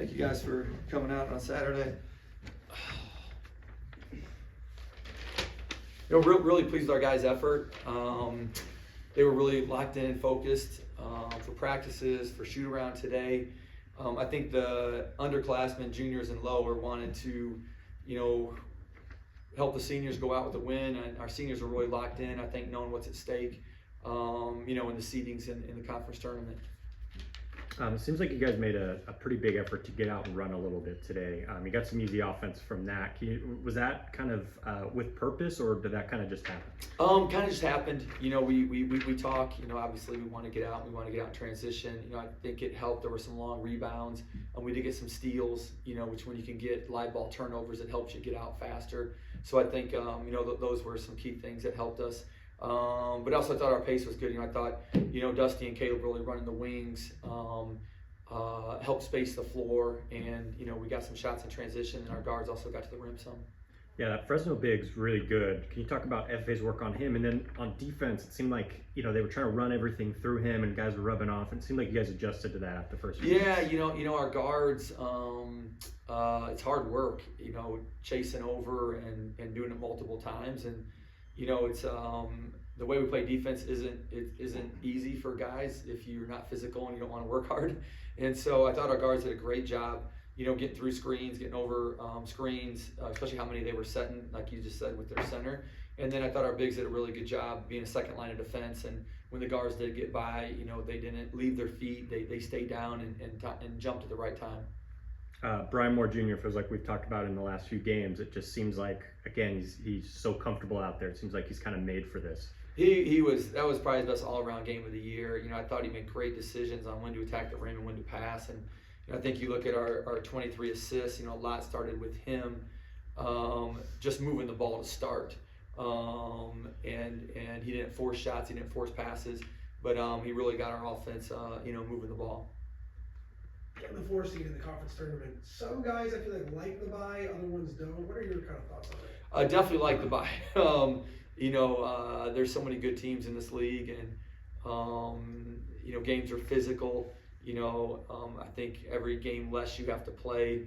Thank you guys for coming out on Saturday. Really pleased with our guys' effort. They were really locked in and focused for practices, for shoot around today. I think the underclassmen, juniors and lower, wanted to, help the seniors go out with a win, and our seniors were really locked in, I think, knowing what's at stake, in the seedings in the conference tournament. It seems like you guys made a pretty big effort to get out and run a little bit today. You got some easy offense from that. Was that kind of with purpose, or did that kind of just happen? Kind of just happened. We talk. Obviously we want to get out. We want to get out in transition. I think it helped. There were some long rebounds, and we did get some steals. Which when you can get live ball turnovers, it helps you get out faster. So I think those were some key things that helped us. But also I thought our pace was good. I thought, Dusty and Caleb really running the wings, helped space the floor, and, we got some shots in transition, and our guards also got to the rim some. Yeah, that Fresno big's really good. Can you talk about FA's work on him? And then on defense, it seemed like, they were trying to run everything through him and guys were rubbing off. And it seemed like you guys adjusted to that the first few weeks. Our guards, it's hard work, chasing over and doing it multiple times. And, it's the way we play defense isn't easy for guys if you're not physical and you don't want to work hard. And so I thought our guards did a great job, getting through screens, getting over screens, especially how many they were setting, like you just said, with their center. And then I thought our bigs did a really good job being a second line of defense. And when the guards did get by, they didn't leave their feet. They stayed down and jumped at the right time. Brian Moore Jr. feels like we've talked about in the last few games. It just seems like, again, he's so comfortable out there. It seems like he's kind of made for this. That was probably his best all-around game of the year. I thought he made great decisions on when to attack the rim and when to pass. And I think you look at our 23 assists, a lot started with him just moving the ball to start. And he didn't force shots, he didn't force passes, but he really got our offense, moving the ball. Getting the 4 seed in the conference tournament. Some guys I feel like the bye, other ones don't. What are your kind of thoughts on it? I definitely like the bye. There's so many good teams in this league, and games are physical. I think every game less you have to play,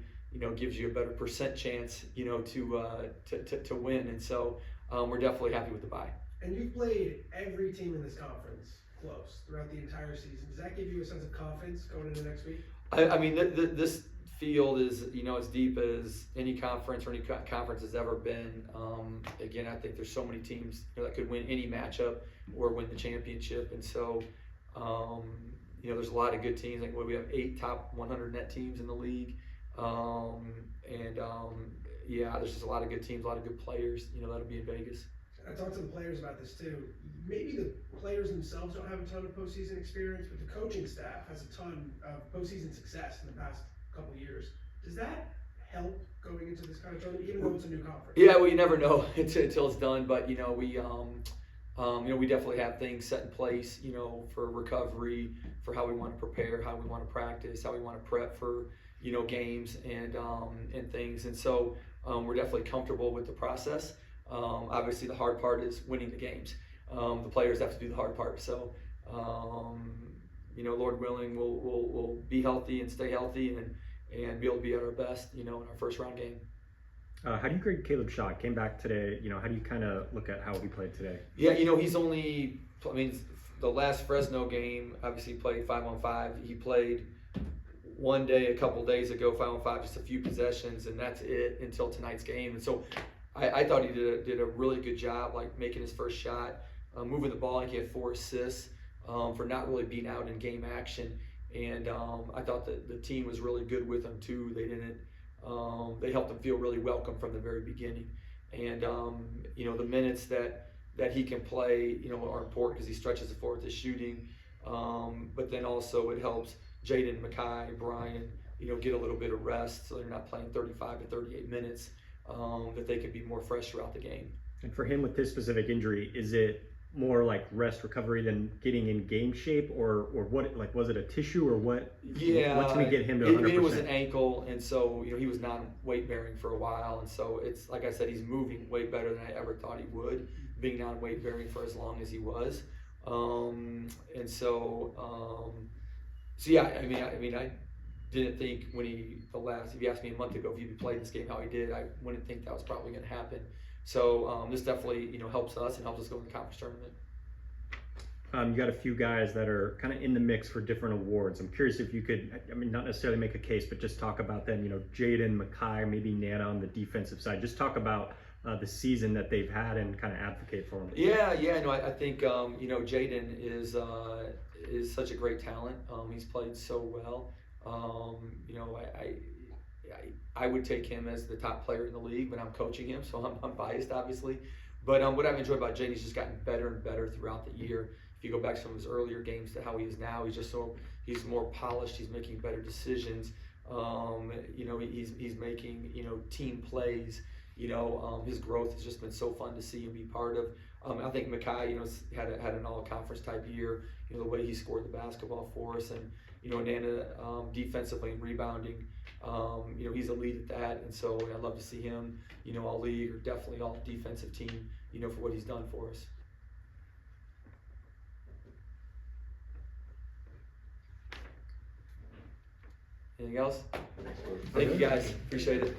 gives you a better percent chance, to win. And so we're definitely happy with the bye. And you've played every team in this conference close throughout the entire season. Does that give you a sense of confidence going into next week? This field is, as deep as any conference or any conference has ever been. Again, I think there's so many teams that could win any matchup or win the championship. And so, there's a lot of good teams. Like we have 8 top 100 net teams in the league. There's just a lot of good teams, a lot of good players, that'll be in Vegas. I talked to the players about this too. Maybe the players themselves don't have a ton of postseason experience, but the coaching staff has a ton of postseason success in the past couple of years. Does that help going into this kind of tournament, even though it's a new conference? Yeah, well, you never know until it's done. But we definitely have things set in place, for recovery, for how we want to prepare, how we want to practice, how we want to prep for games and things. And so we're definitely comfortable with the process. Obviously, the hard part is winning the games. The players have to do the hard part. So, Lord willing, we'll be healthy and stay healthy and be able to be at our best, in our first round game. How do you grade Caleb's shot? Came back today. How do you kind of look at how he played today? Yeah, he's only. The last Fresno game, obviously he played 5-on-5. He played one day, a couple days ago, 5-on-5, just a few possessions, and that's it until tonight's game. And so I thought he did a really good job, like making his first shot, moving the ball. He had 4 assists for not really being out in game action. And I thought that the team was really good with him too. They helped him feel really welcome from the very beginning. And the minutes that he can play, are important because he stretches the floor with his shooting. But then also it helps Jaden, Mackay, Brian, get a little bit of rest so they're not playing 35 to 38 minutes. That they could be more fresh throughout the game. And for him with this specific injury, is it more like rest recovery than getting in game shape, or what? Like, was it a tissue or what? Yeah, what's going to get him to 100%? It was an ankle, and so he was non-weight bearing for a while, and so it's like I said, he's moving way better than I ever thought he would, being non-weight bearing for as long as he was, didn't think when if you asked me a month ago if he'd be playing this game how he did, I wouldn't think that was probably going to happen. So this definitely, helps us and helps us go in the conference tournament. You got a few guys that are kind of in the mix for different awards. I'm curious if you could, I mean, not necessarily make a case, but just talk about them. Jaden, Makai, maybe Nana on the defensive side. Just talk about the season that they've had and kind of advocate for them. Yeah, no, I think Jaden is such a great talent. He's played so well. I would take him as the top player in the league, but I'm coaching him, so I'm biased, obviously. But what I've enjoyed about Jaden, he's just gotten better and better throughout the year. If you go back to some of his earlier games to how he is now, he's more polished. He's making better decisions. He's making team plays. His growth has just been so fun to see and be part of. I think Makai, had an all-conference type year. The way he scored the basketball for us, and Nana defensively and rebounding. He's a lead at that, and so I'd love to see him, all league or definitely all defensive team, for what he's done for us. Anything else? Thank you guys. Appreciate it.